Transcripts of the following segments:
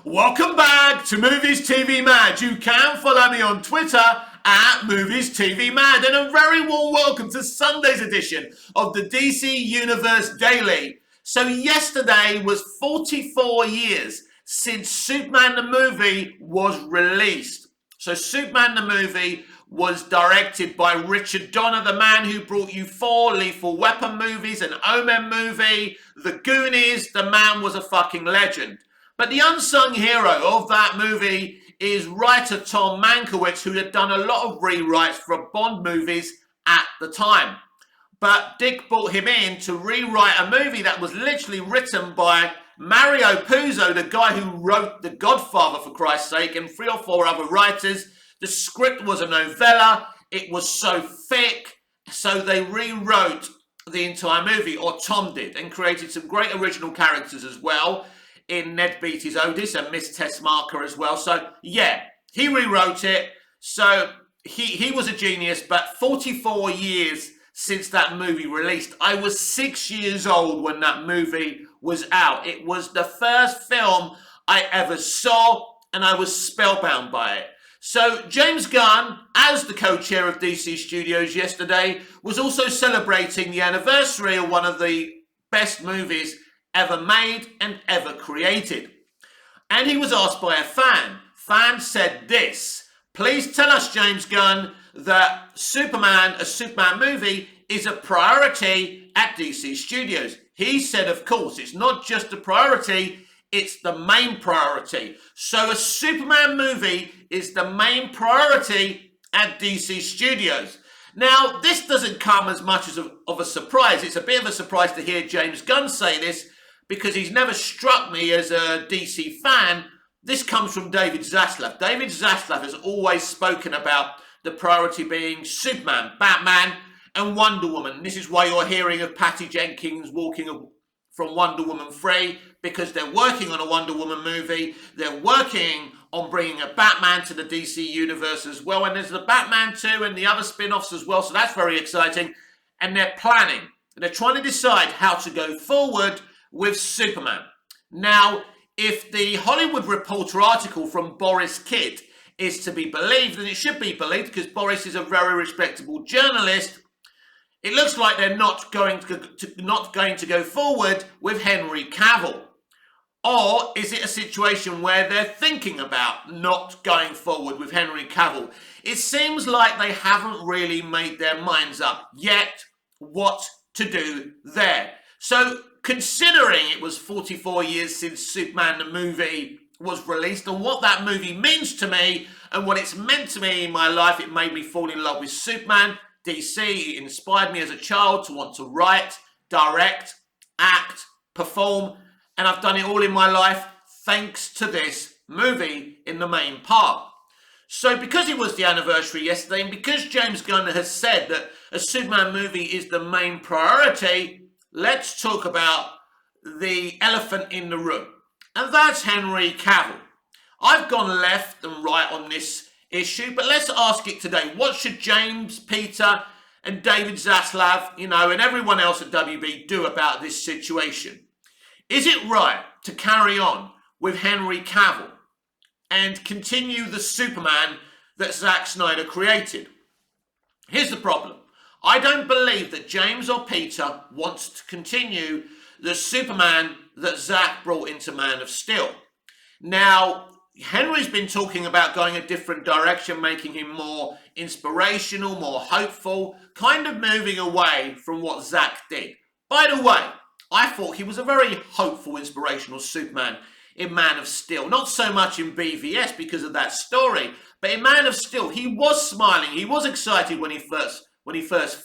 Welcome back to Movies TV Mad. You can follow me on Twitter at Movies TV Mad, and a very warm welcome to Sunday's edition of the DC Universe Daily. So yesterday was 44 years since Superman the movie was released. So Superman the movie was directed by Richard Donner, the man who brought you 4 Lethal Weapon movies, an Omen movie, The Goonies. The man was a fucking legend. But the unsung hero of that movie is writer Tom Mankiewicz, who had done a lot of rewrites for Bond movies at the time. But Dick brought him in to rewrite a movie that was literally written by Mario Puzo, the guy who wrote The Godfather, for Christ's sake, and 3 or 4 other writers. The script was a novella. It was so thick, so they rewrote the entire movie, or Tom did, and created some great original characters as well, in Ned Beatty's Otis and Miss Tessmacher as well. So yeah, he rewrote it. So he was a genius. But 44 years since that movie released. I was 6 years old when that movie was out. It was the first film I ever saw, and I was spellbound by it. So James Gunn, as the co-chair of DC Studios yesterday, was also celebrating the anniversary of one of the best movies ever made and ever created. And he was asked by a fan. Fan said this: "Please tell us, James Gunn, that Superman, a Superman movie, is a priority at DC Studios." He said, of course, it's not just a priority, it's the main priority. So a Superman movie is the main priority at DC Studios. Now, this doesn't come as much as of a surprise. It's a bit of a surprise to hear James Gunn say this, because he's never struck me as a DC fan. This comes from David Zaslav. David Zaslav has always spoken about the priority being Superman, Batman, and Wonder Woman. This is why you're hearing of Patty Jenkins walking from Wonder Woman 3, because they're working on a Wonder Woman movie. They're working on bringing a Batman to the DC universe as well. And there's the Batman 2 and the other spin-offs as well. So that's very exciting. And they're planning. They're trying to decide how to go forward with Superman. Now, if the Hollywood Reporter article from Boris Kidd is to be believed, and it should be believed because Boris is a very respectable journalist, it looks like they're not going to go forward with Henry Cavill. Or is it a situation where they're thinking about not going forward with Henry Cavill? It seems like they haven't really made their minds up yet what to do there. So, considering it was 44 years since Superman the movie was released, and what that movie means to me and what it's meant to me in my life, it made me fall in love with Superman, DC. It inspired me as a child to want to write, direct, act, perform, and I've done it all in my life thanks to this movie in the main part. So because it was the anniversary yesterday, and because James Gunn has said that a Superman movie is the main priority, let's talk about the elephant in the room. And that's Henry Cavill. I've gone left and right on this issue, but let's ask it today. What should James, Peter, and David Zaslav, and everyone else at WB do about this situation? Is it right to carry on with Henry Cavill and continue the Superman that Zack Snyder created? Here's the problem. I don't believe that James or Peter wants to continue the Superman that Zack brought into Man of Steel. Now, Henry's been talking about going a different direction, making him more inspirational, more hopeful, kind of moving away from what Zack did. By the way, I thought he was a very hopeful, inspirational Superman in Man of Steel. Not so much in BVS because of that story, but in Man of Steel, he was smiling. He was excited when he first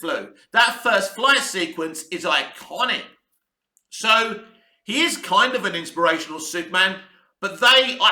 flew. That first flight sequence is iconic. So he is kind of an inspirational Superman, but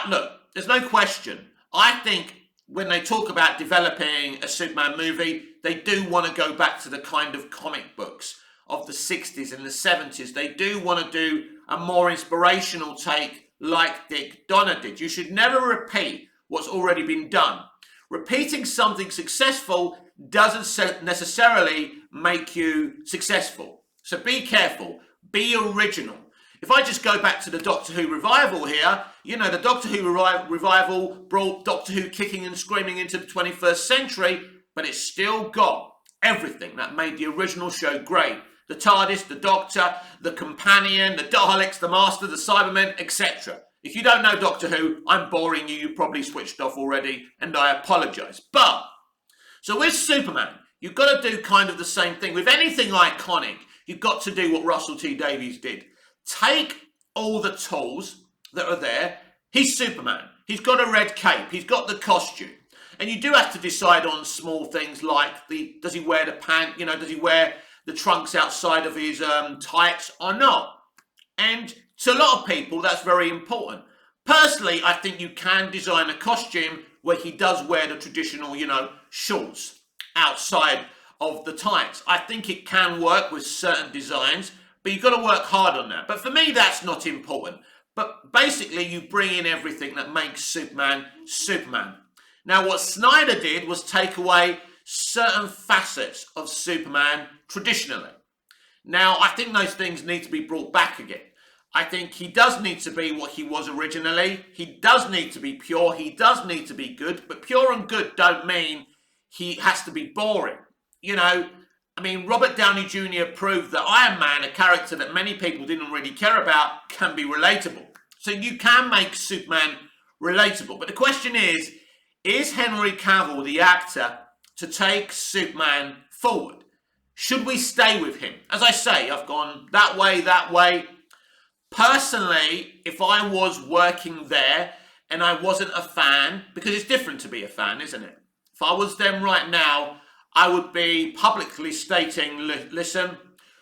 look, there's no question. I think when they talk about developing a Superman movie, they do want to go back to the kind of comic books of the 60s and the 70s. They do want to do a more inspirational take like Dick Donner did. You should never repeat what's already been done. Repeating something successful doesn't necessarily make you successful. So be careful. Be original. If I just go back to the Doctor Who revival here, you know, the Doctor Who revival brought Doctor Who kicking and screaming into the 21st century, but it's still got everything that made the original show great. The TARDIS, the Doctor, the Companion, the Daleks, the Master, the Cybermen, etc. If you don't know Doctor Who, I'm boring you. You probably switched off already, and I apologise. But, so with Superman, you've got to do kind of the same thing. With anything iconic, you've got to do what Russell T Davies did. Take all the tools that are there. He's Superman. He's got a red cape. He's got the costume. And you do have to decide on small things like does he wear the pant, you know, does he wear the trunks outside of his tights or not? And to a lot of people, that's very important. Personally, I think you can design a costume where he does wear the traditional, you know, shorts outside of the tights. I think it can work with certain designs, but you've got to work hard on that. But for me, that's not important. But basically, you bring in everything that makes Superman, Superman. Now, what Snyder did was take away certain facets of Superman traditionally. Now, I think those things need to be brought back again. I think he does need to be what he was originally. He does need to be pure. He does need to be good. But pure and good don't mean he has to be boring. You know, I mean, Robert Downey Jr. proved that Iron Man, a character that many people didn't really care about, can be relatable. So you can make Superman relatable. But the question is Henry Cavill the actor to take Superman forward? Should we stay with him? As I say, I've gone that way, that way. Personally, if I was working there and I wasn't a fan, because it's different to be a fan, isn't it? If I was them right now, I would be publicly stating, listen,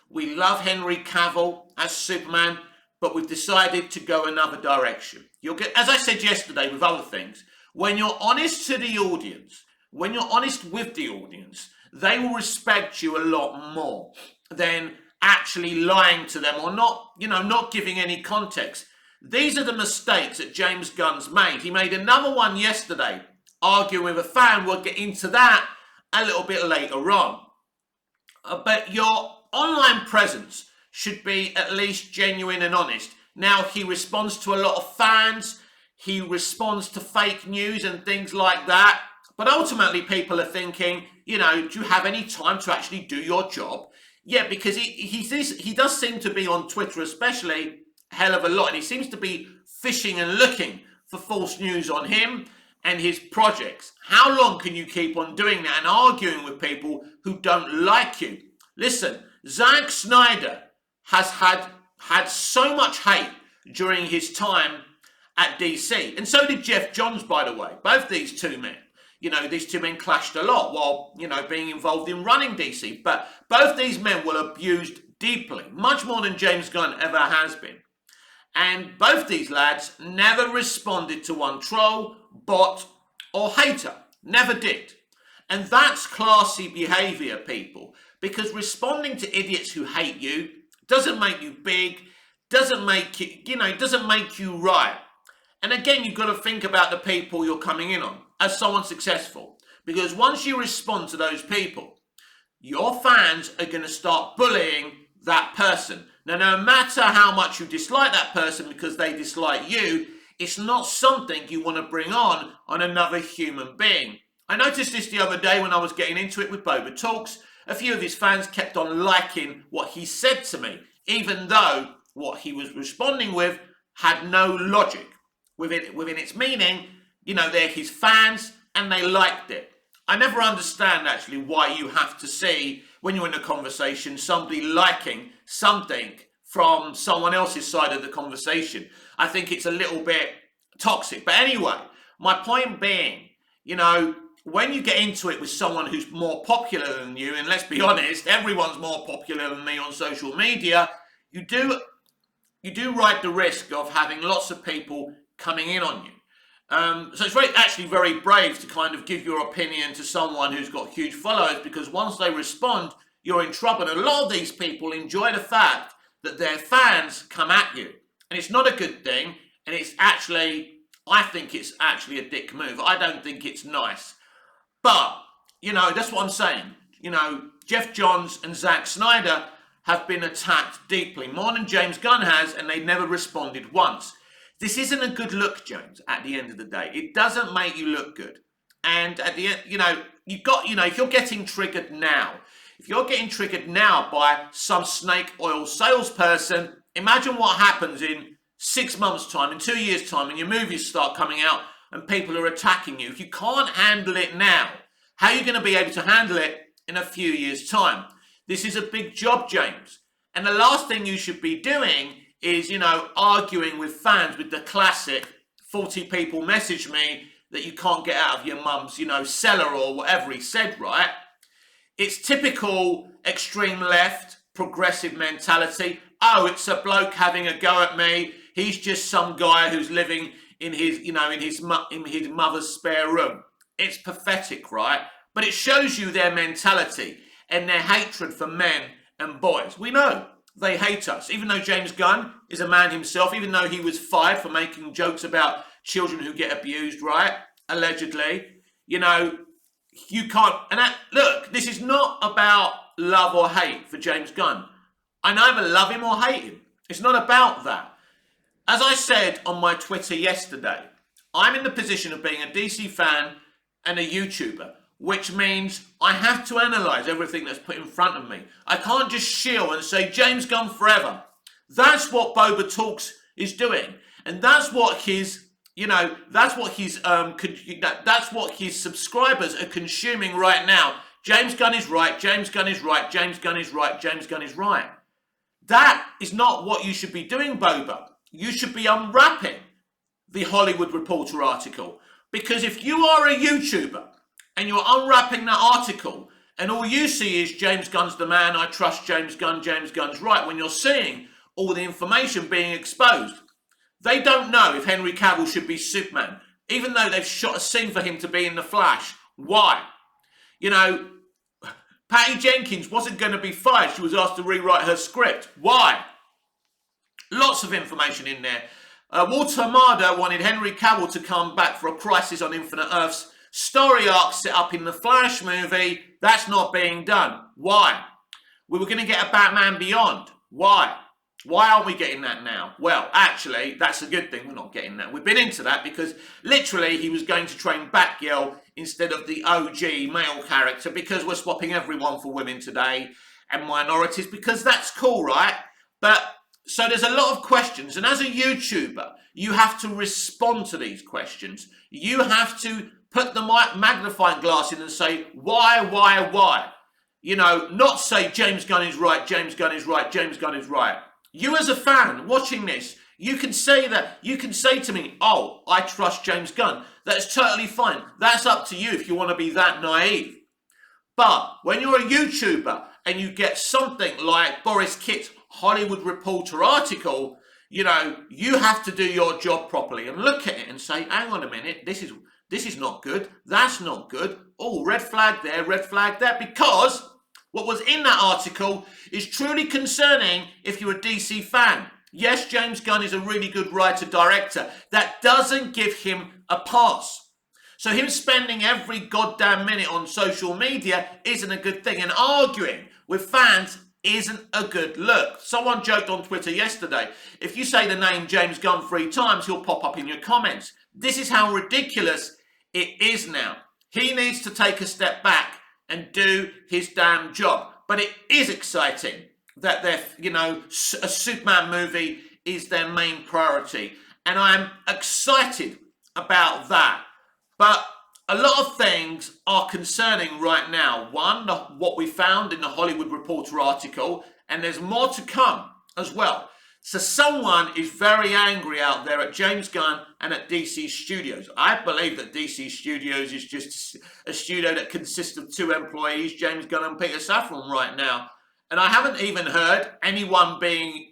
we love Henry Cavill as Superman, but we've decided to go another direction. You'll get, as I said yesterday with other things, when you're honest to the audience, when you're honest with the audience, they will respect you a lot more than actually lying to them or not, you know, not giving any context. These are the mistakes that James Gunn's made. He made another one yesterday, arguing with a fan. We'll get into that a little bit later on. But your online presence should be at least genuine and honest. Now, he responds to a lot of fans. He responds to fake news and things like that. But ultimately, people are thinking, you know, do you have any time to actually do your job? Yeah, because he does seem to be on Twitter especially a hell of a lot. And he seems to be fishing and looking for false news on him and his projects. How long can you keep on doing that and arguing with people who don't like you? Listen, Zack Snyder has had so much hate during his time at DC. And so did Geoff Johns, by the way. Both these two men. You know, these two men clashed a lot while, you know, being involved in running DC. But both these men were abused deeply, much more than James Gunn ever has been. And both these lads never responded to one troll, bot, or hater. Never did. And that's classy behaviour, people. Because responding to idiots who hate you doesn't make you big, doesn't make you, you know, doesn't make you right. And again, you've got to think about the people you're coming in on as someone successful. Because once you respond to those people, your fans are going to start bullying that person. Now, no matter how much you dislike that person because they dislike you, it's not something you want to bring on another human being. I noticed this the other day when I was getting into it with Boba Talks. A few of his fans kept on liking what he said to me, even though what he was responding with had no logic within its meaning. You know, they're his fans and they liked it. I never understand actually why you have to see, when you're in a conversation, somebody liking something from someone else's side of the conversation. I think it's a little bit toxic. But anyway, my point being, you know, when you get into it with someone who's more popular than you, and let's be honest, everyone's more popular than me on social media, you do ride the risk of having lots of people coming in on you. So it's actually very brave to kind of give your opinion to someone who's got huge followers, because once they respond, you're in trouble. And a lot of these people enjoy the fact that their fans come at you. And it's not a good thing. And it's actually, I think it's actually a dick move. I don't think it's nice. But, you know, that's what I'm saying. You know, Geoff Johns and Zack Snyder have been attacked deeply, more than James Gunn has, and they never responded once. This isn't a good look, James, at the end of the day. It doesn't make you look good. And at the end, if you're getting triggered now, by some snake oil salesperson, imagine what happens in 6 months' time, in 2 years' time, when your movies start coming out and people are attacking you. If you can't handle it now, how are you going to be able to handle it in a few years' time? This is a big job, James. And the last thing you should be doing is, arguing with fans with the classic 40 people message me that you can't get out of your mum's, cellar or whatever he said, right? It's typical extreme left, progressive mentality. Oh, it's a bloke having a go at me. He's just some guy who's living in his mother's spare room. It's pathetic, right? But it shows you their mentality and their hatred for men and boys. We know they hate us. Even though James Gunn is a man himself, even though he was fired for making jokes about children who get abused, right? Allegedly. You can't... Look, this is not about love or hate for James Gunn. I neither love him or hate him. It's not about that. As I said on my Twitter yesterday, I'm in the position of being a DC fan and a YouTuber, which means I have to analyse everything that's put in front of me. I can't just shill and say, James Gunn forever. That's what Boba Talks is doing. And that's what his subscribers are consuming right now. James Gunn is right, James Gunn is right, James Gunn is right, James Gunn is right. That is not what you should be doing, Boba. You should be unwrapping the Hollywood Reporter article. Because if you are a YouTuber and you're unwrapping that article and all you see is James Gunn's the man, I trust James Gunn's right, when you're seeing all the information being exposed, they don't know if Henry Cavill should be Superman, even though they've shot a scene for him to be in The Flash. Why? Patty Jenkins wasn't going to be fired. She was asked to rewrite her script. Why? Lots of information in there. Walter Hamada wanted Henry Cavill to come back for a Crisis on Infinite Earths story arc set up in the Flash movie. That's not being done. Why? We were going to get a Batman Beyond. Why? Why aren't we getting that now? Well, actually, that's a good thing. We're not getting that. We've been into that because literally he was going to train Batgirl instead of the OG male character because we're swapping everyone for women today and minorities because that's cool, right? But so there's a lot of questions. And as a YouTuber, you have to respond to these questions. You have to put the magnifying glass in and say, why? Not say James Gunn is right, James Gunn is right, James Gunn is right. You as a fan watching this, you can say that. You can say to me, oh, I trust James Gunn. That's totally fine. That's up to you if you want to be that naive. But when you're a YouTuber and you get something like Boris Kitt's Hollywood Reporter article, you have to do your job properly and look at it and say, hang on a minute, this is not good. That's not good. Oh, red flag there, because what was in that article is truly concerning if you're a DC fan. Yes, James Gunn is a really good writer-director. That doesn't give him a pass. So him spending every goddamn minute on social media isn't a good thing. And arguing with fans isn't a good look. Someone joked on Twitter yesterday, if you say the name James Gunn 3 times, he'll pop up in your comments. This is how ridiculous it is now. He needs to take a step back and do his damn job. But it is exciting that a Superman movie is their main priority. And I'm excited about that. But a lot of things are concerning right now. One, what we found in the Hollywood Reporter article, and there's more to come as well. So someone is very angry out there at James Gunn and at DC Studios. I believe that DC Studios is just a studio that consists of 2 employees, James Gunn and Peter Safran right now. And I haven't even heard anyone being,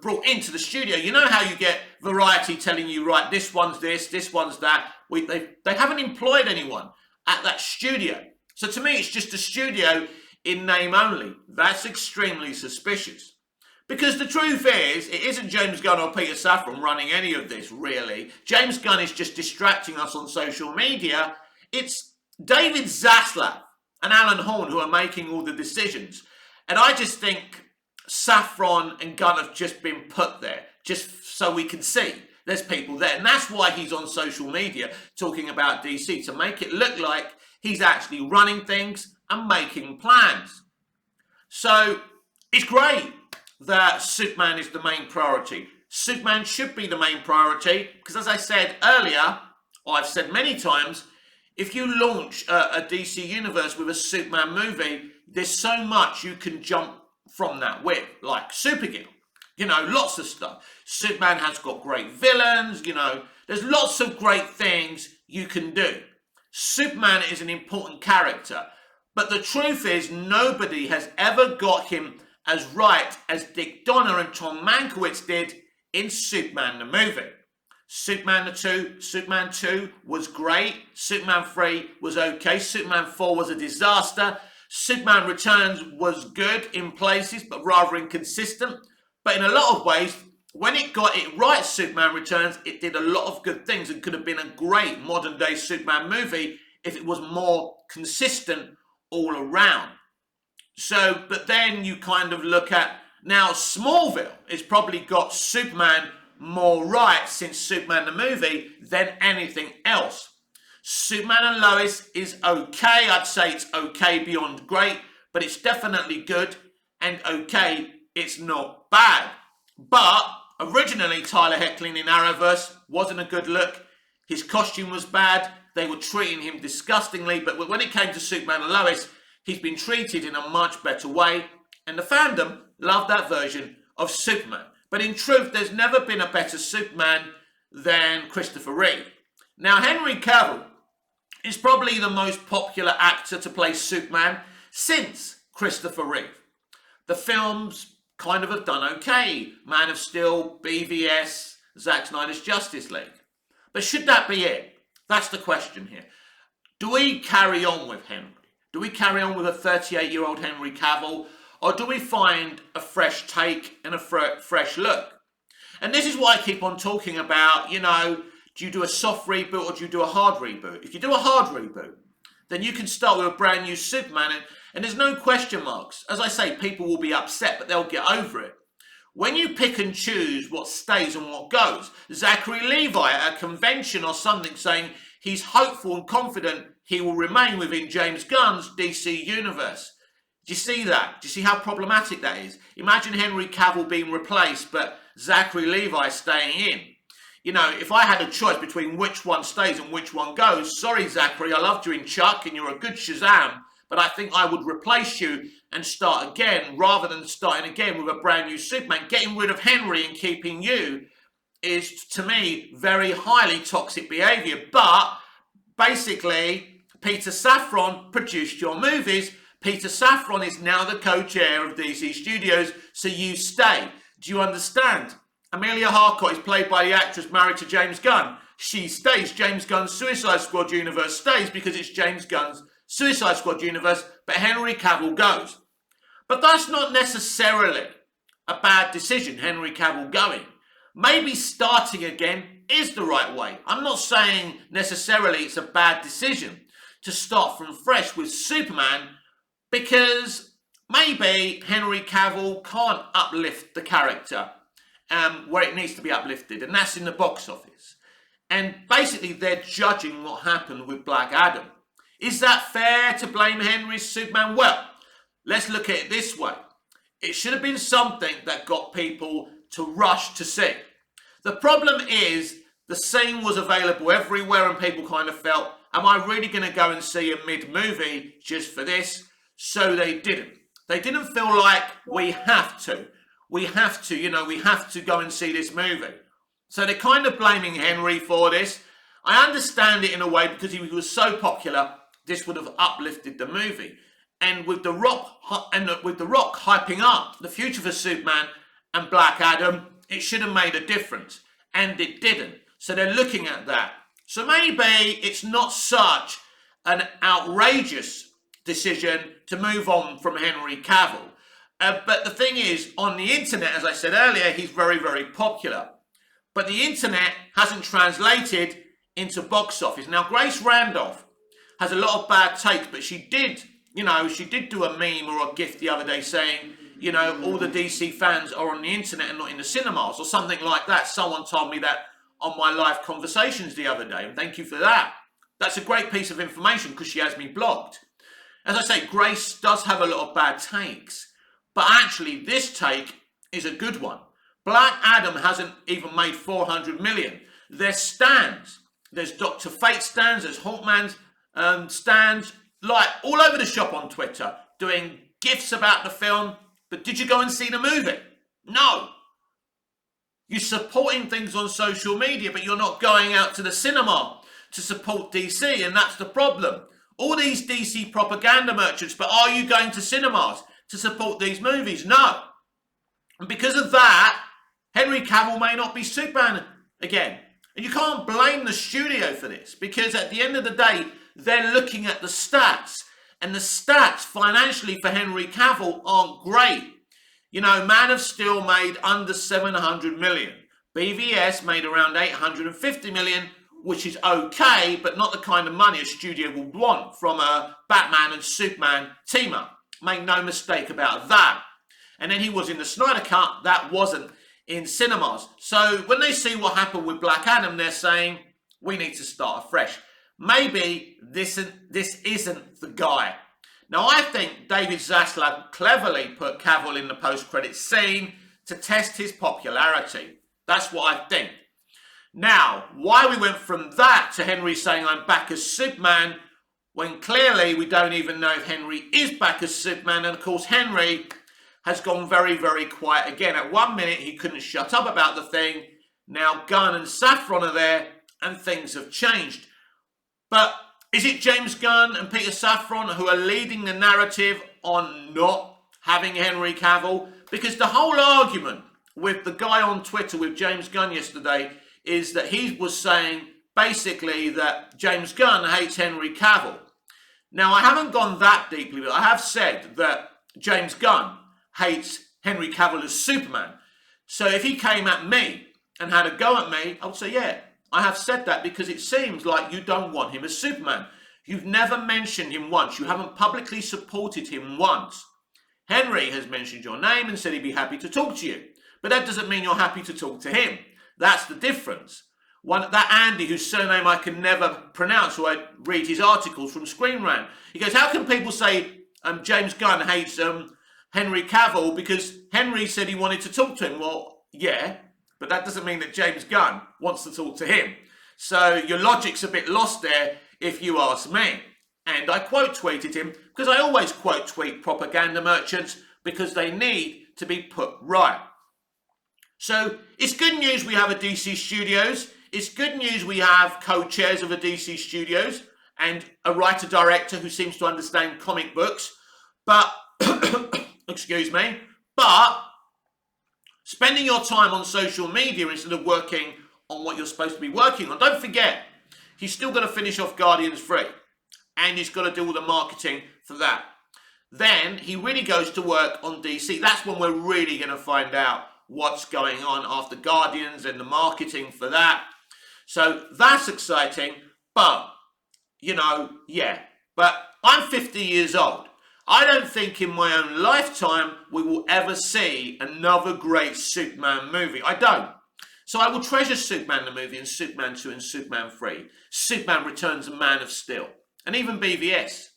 brought into the studio. You know how you get Variety telling you, right, this one's this one's that. They haven't employed anyone at that studio. So to me, it's just a studio in name only. That's extremely suspicious. Because the truth is, it isn't James Gunn or Peter Safran running any of this, really. James Gunn is just distracting us on social media. It's David Zaslav and Alan Horn who are making all the decisions. And I just think Safran and Gunn have just been put there, just so we can see there's people there. And that's why he's on social media talking about DC, to make it look like he's actually running things and making plans. So it's great that Superman is the main priority. Superman should be the main priority because, as I said earlier, or I've said many times, if you launch a DC universe with a Superman movie, there's so much you can jump from that with, like Supergirl, lots of stuff. Superman has got great villains, there's lots of great things you can do. Superman is an important character, but the truth is nobody has ever got him as right as Dick Donner and Tom Mankiewicz did in Superman the movie. Superman 2 was great. Superman 3 was okay. Superman 4 was a disaster. Superman Returns was good in places, but rather inconsistent. But in a lot of ways, when it got it right, Superman Returns, it did a lot of good things and could have been a great modern day Superman movie if it was more consistent all around. So, but then you kind of look at, now Smallville has probably got Superman more right since Superman the movie than anything else. Superman and Lois is okay. I'd say it's okay beyond great, but it's definitely good, and okay, it's not bad. But originally Tyler Hoechlin in Arrowverse wasn't a good look. His costume was bad. They were treating him disgustingly, but when it came to Superman and Lois, he's been treated in a much better way, and the fandom loved that version of Superman. But in truth, there's never been a better Superman than Christopher Reeve. Now, Henry Cavill is probably the most popular actor to play Superman since Christopher Reeve. The films kind of have done okay. Man of Steel, BVS, Zack Snyder's Justice League. But should that be it? That's the question here. Do we carry on with Henry? Do we carry on with a 38-year-old Henry Cavill? Or do we find a fresh take and a fresh look? And this is what I keep on talking about, do you do a soft reboot or do you do a hard reboot? If you do a hard reboot, then you can start with a brand new Superman, and there's no question marks. As I say, people will be upset, but they'll get over it. When you pick and choose what stays and what goes, Zachary Levi at a convention or something saying he's hopeful and confident he will remain within James Gunn's DC universe. Do you see that? Do you see how problematic that is? Imagine Henry Cavill being replaced, but Zachary Levi staying in. If I had a choice between which one stays and which one goes, sorry, Zachary, I loved you in Chuck and you're a good Shazam, but I think I would replace you and start again rather than starting again with a brand new Superman. Getting rid of Henry and keeping you is, to me, very highly toxic behavior. But basically, Peter Safran produced your movies. Peter Safran is now the co-chair of DC Studios, so you stay. Do you understand? Amelia Harcourt is played by the actress married to James Gunn. She stays. James Gunn's Suicide Squad universe stays because it's James Gunn's Suicide Squad universe, but Henry Cavill goes. But that's not necessarily a bad decision, Henry Cavill going. Maybe starting again is the right way. I'm not saying necessarily it's a bad decision to start from fresh with Superman, because maybe Henry Cavill can't uplift the character where it needs to be uplifted, and that's in the box office. And basically they're judging what happened with Black Adam. Is that fair to blame Henry's Superman? Well, let's look at it this way. It should have been something that got people to rush to see. The problem is the scene was available everywhere and people kind of felt, am I really going to go and see a mid-movie just for this? So they didn't. They didn't feel like we have to. We have to go and see this movie. So they're kind of blaming Henry for this. I understand it in a way because he was so popular, this would have uplifted the movie. And with The Rock hyping up the future for Superman and Black Adam, it should have made a difference. And it didn't. So they're looking at that. So maybe it's not such an outrageous decision to move on from Henry Cavill. But the thing is, on the internet, as I said earlier, he's very, very popular. But the internet hasn't translated into box office. Now, Grace Randolph has a lot of bad takes, but she did do a meme or a gif the other day saying, you know, all the DC fans are on the internet and not in the cinemas, or something like that. Someone told me that on my live conversations the other day, and thank you for that. That's a great piece of information because she has me blocked. As I say, Grace does have a lot of bad takes, but actually this take is a good one. Black Adam hasn't even made 400 million. There's stands. There's Dr. Fate stands. There's Hawkman's stands. Like all over the shop on Twitter doing gifs about the film. But did you go and see the movie? No. You're supporting things on social media, but you're not going out to the cinema to support DC, and that's the problem. All these DC propaganda merchants, but are you going to cinemas to support these movies? No. And because of that, Henry Cavill may not be Superman again. And you can't blame the studio for this, because at the end of the day, they're looking at the stats. And the stats financially for Henry Cavill aren't great. You know, Man of Steel made under 700 million. BVS made around 850 million, which is okay, but not the kind of money a studio would want from a Batman and Superman team-up. Make no mistake about that. And then he was in the Snyder Cut. That wasn't in cinemas. So when they see what happened with Black Adam, they're saying, we need to start afresh. Maybe this isn't the guy. Now, I think David Zaslav cleverly put Cavill in the post-credits scene to test his popularity. That's what I think. Now, why we went from that to Henry saying I'm back as Superman, when clearly we don't even know if Henry is back as Superman. And of course, Henry has gone very, very quiet again. At 1 minute, he couldn't shut up about the thing. Now, Gunn and Safran are there, and things have changed. But is it James Gunn and Peter Safran who are leading the narrative on not having Henry Cavill? Because the whole argument with the guy on Twitter with James Gunn yesterday is that he was saying basically that James Gunn hates Henry Cavill. Now, I haven't gone that deeply, but I have said that James Gunn hates Henry Cavill as Superman. So if he came at me and had a go at me, I would say, yeah, I have said that, because it seems like you don't want him as Superman. You've never mentioned him once. You haven't publicly supported him once. Henry has mentioned your name and said he'd be happy to talk to you. But that doesn't mean you're happy to talk to him. That's the difference. That Andy, whose surname I can never pronounce, who I read his articles from Screen Rant, he goes, how can people say James Gunn hates Henry Cavill because Henry said he wanted to talk to him? Well, yeah, but that doesn't mean that James Gunn wants to talk to him. So your logic's a bit lost there, if you ask me. And I quote tweeted him, because I always quote tweet propaganda merchants, because they need to be put right. So it's good news we have a DC Studios. It's good news we have co-chairs of the DC Studios and a writer-director who seems to understand comic books. But, excuse me, but spending your time on social media instead of working on what you're supposed to be working on. Don't forget, he's still got to finish off Guardians 3. And he's got to do all the marketing for that. Then he really goes to work on DC. That's when we're really going to find out what's going on after Guardians and the marketing for that. So that's exciting. But, you know, yeah. But I'm 50 years old. I don't think in my own lifetime we will ever see another great Superman movie. I don't. So I will treasure Superman the movie and Superman 2 and Superman 3. Superman Returns and Man of Steel. And even BVS.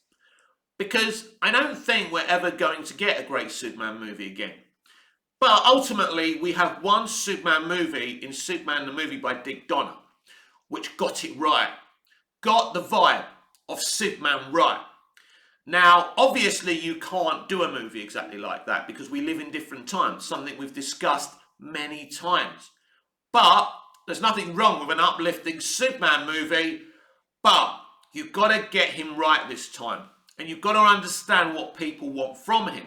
Because I don't think we're ever going to get a great Superman movie again. But ultimately, we have one Superman movie in Superman the movie by Dick Donner, which got it right. Got the vibe of Superman right. Now, obviously, you can't do a movie exactly like that because we live in different times, something we've discussed many times. But there's nothing wrong with an uplifting Superman movie, but you've got to get him right this time. And you've got to understand what people want from him.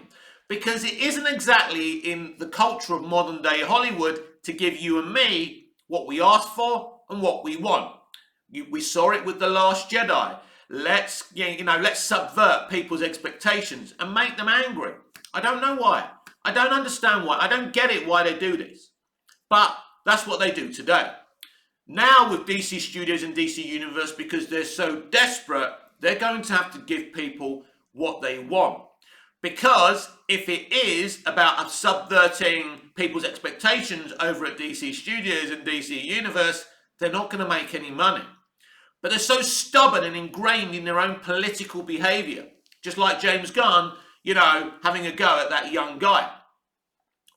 Because it isn't exactly in the culture of modern day Hollywood to give you and me what we ask for and what we want. We saw it with The Last Jedi. Let's subvert people's expectations and make them angry. I don't know why. I don't understand why. I don't get it why they do this. But that's what they do today. Now with DC Studios and DC Universe, because they're so desperate, they're going to have to give people what they want. Because if it is about subverting people's expectations over at DC Studios and DC Universe, they're not going to make any money. But they're so stubborn and ingrained in their own political behaviour. Just like James Gunn, having a go at that young guy.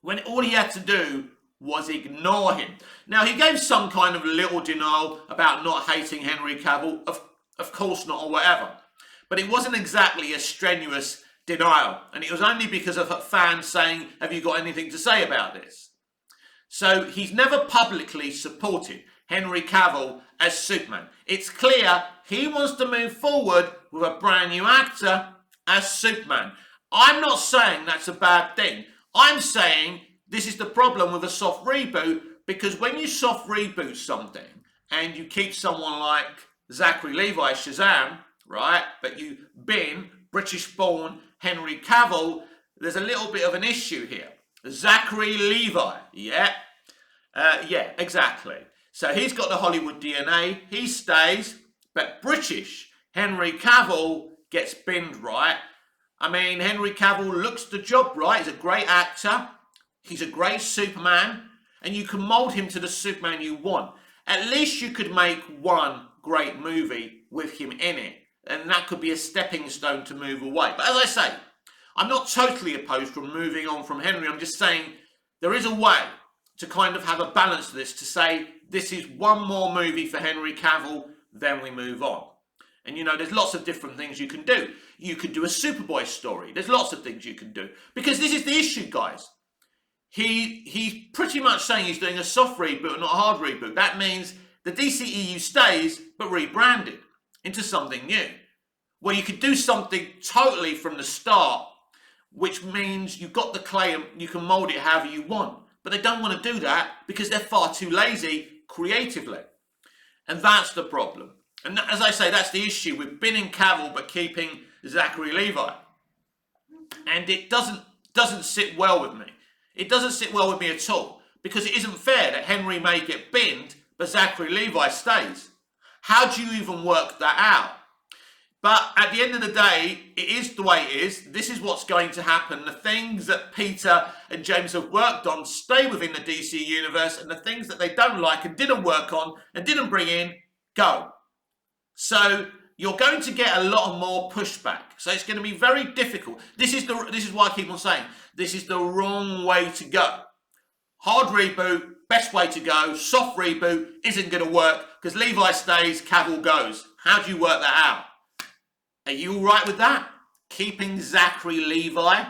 When all he had to do was ignore him. Now, he gave some kind of little denial about not hating Henry Cavill. Of course not, or whatever. But it wasn't exactly a strenuous denial. And it was only because of fans saying, have you got anything to say about this? So he's never publicly supported Henry Cavill as Superman. It's clear he wants to move forward with a brand new actor as Superman. I'm not saying that's a bad thing. I'm saying this is the problem with a soft reboot, because when you soft reboot something and you keep someone like Zachary Levi, Shazam, right, but you bin British-born Henry Cavill, there's a little bit of an issue here. Zachary Levi, yeah, exactly. So he's got the Hollywood DNA, he stays, but British Henry Cavill gets binned, right? I mean, Henry Cavill looks the job, right? He's a great actor, he's a great Superman, and you can mould him to the Superman you want. At least you could make one great movie with him in it, and that could be a stepping stone to move away. But as I say, I'm not totally opposed to moving on from Henry. I'm just saying there is a way to kind of have a balance to this, to say this is one more movie for Henry Cavill, then we move on. And there's lots of different things you can do. You could do a Superboy story. There's lots of things you can do. Because this is the issue, guys. He's pretty much saying he's doing a soft reboot, not a hard reboot. That means the DCEU stays, but rebranded into something new. Well, you could do something totally from the start, which means you've got the clay and you can mould it however you want. But they don't want to do that because they're far too lazy creatively. And that's the problem. And as I say, that's the issue with binning Cavill but keeping Zachary Levi. And it doesn't sit well with me. It doesn't sit well with me at all, because it isn't fair that Henry may get binned but Zachary Levi stays. How do you even work that out? But at the end of the day, it is the way it is. This is what's going to happen. The things that Peter and James have worked on stay within the DC universe, and the things that they don't like and didn't work on and didn't bring in, go. So you're going to get a lot more pushback. So it's going to be very difficult. This is why I keep on saying this is the wrong way to go. Hard reboot, best way to go. Soft reboot isn't going to work because Levi stays, Cavill goes. How do you work that out? Are you all right with that? Keeping Zachary Levi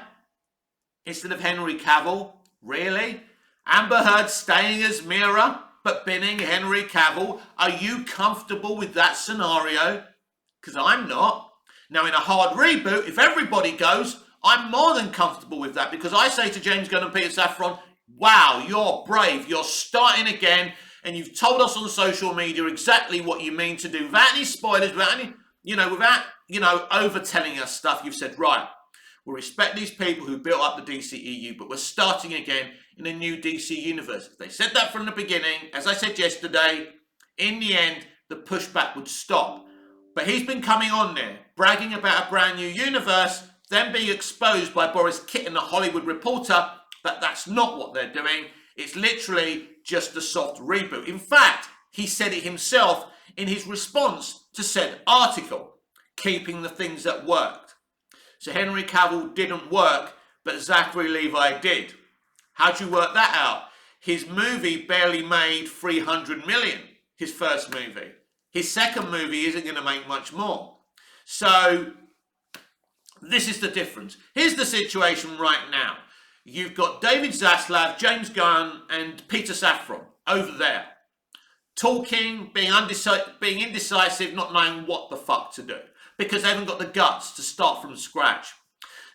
instead of Henry Cavill? Really? Amber Heard staying as Mira but binning Henry Cavill? Are you comfortable with that scenario? Because I'm not. Now, in a hard reboot, if everybody goes, I'm more than comfortable with that, because I say to James Gunn and Peter Safran, wow, you're brave. You're starting again, and you've told us on social media exactly what you mean to do. Without any spoilers, without any, over-telling us stuff, you've said, right, we'll respect these people who built up the DCEU, but we're starting again in a new DC universe. If they said that from the beginning, as I said yesterday, in the end, the pushback would stop. But he's been coming on there, bragging about a brand new universe, then being exposed by Boris Kitten, a Hollywood Reporter, that that's not what they're doing. It's literally just a soft reboot. In fact, he said it himself in his response to said article, keeping the things that worked. So Henry Cavill didn't work, but Zachary Levi did. How do you work that out? His movie barely made 300 million, his first movie. His second movie isn't going to make much more. So this is the difference. Here's the situation right now. You've got David Zaslav, James Gunn, and Peter Safran over there. Talking, being indecisive, not knowing what the fuck to do. Because they haven't got the guts to start from scratch.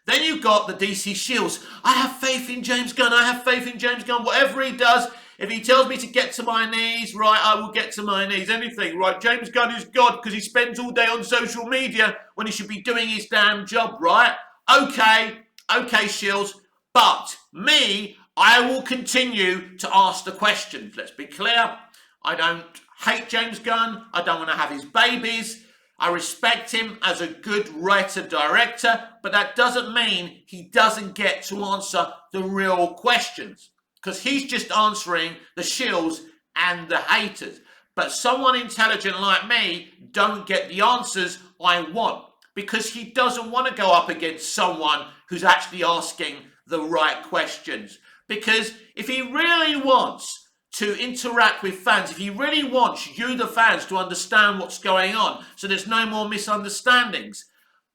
Then you've got the DC Shields. I have faith in James Gunn. I have faith in James Gunn. Whatever he does, if he tells me to get to my knees, right, I will get to my knees. Anything, right? James Gunn is God because he spends all day on social media when he should be doing his damn job, right? Okay, Shields. But me, I will continue to ask the questions. Let's be clear. I don't hate James Gunn. I don't want to have his babies. I respect him as a good writer-director, but that doesn't mean he doesn't get to answer the real questions, because he's just answering the shills and the haters. But someone intelligent like me don't get the answers I want, because he doesn't want to go up against someone who's actually asking the right questions. Because if he really wants to interact with fans, if he really wants you, the fans, to understand what's going on so there's no more misunderstandings,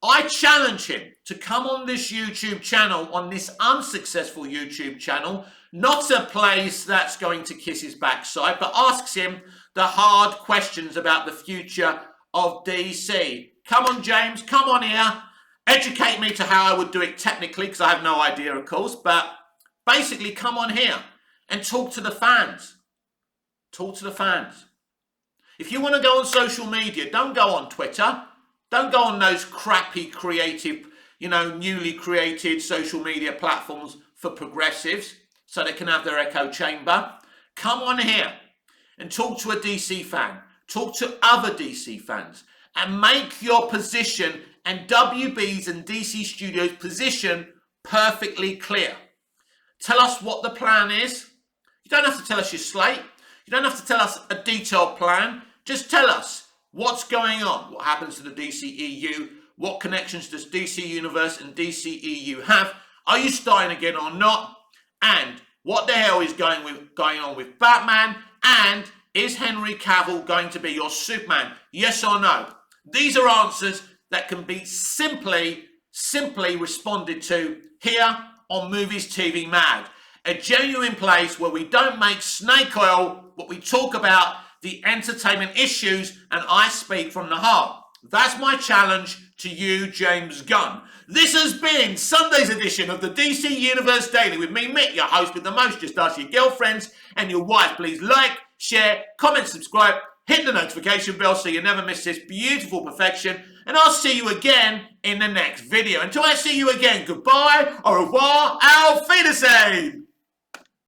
I challenge him to come on this YouTube channel, on this unsuccessful YouTube channel, not a place that's going to kiss his backside, but asks him the hard questions about the future of DC. Come on, James, come on here. Educate me to how I would do it technically, because I have no idea, of course, but basically come on here and talk to the fans. Talk to the fans. If you want to go on social media, don't go on Twitter. Don't go on those crappy creative, newly created social media platforms for progressives so they can have their echo chamber. Come on here and talk to a DC fan. Talk to other DC fans and make your position and WB's and DC Studios' position perfectly clear. Tell us what the plan is. You don't have to tell us your slate. You don't have to tell us a detailed plan. Just tell us what's going on. What happens to the DCEU? What connections does DC Universe and DCEU have? Are you starting again or not? And what the hell is going on with Batman? And is Henry Cavill going to be your Superman? Yes or no? These are answers that can be simply responded to here on Movies TV Mad, a genuine place where we don't make snake oil, but we talk about the entertainment issues, and I speak from the heart. That's my challenge to you, James Gunn. This has been Sunday's edition of the DC Universe Daily with me, Mick, your host with the most. Just ask your girlfriends and your wife. Please like, share, comment, subscribe, hit the notification bell so you never miss this beautiful perfection. And I'll see you again in the next video. Until I see you again, goodbye, au revoir, auf Wiedersehen.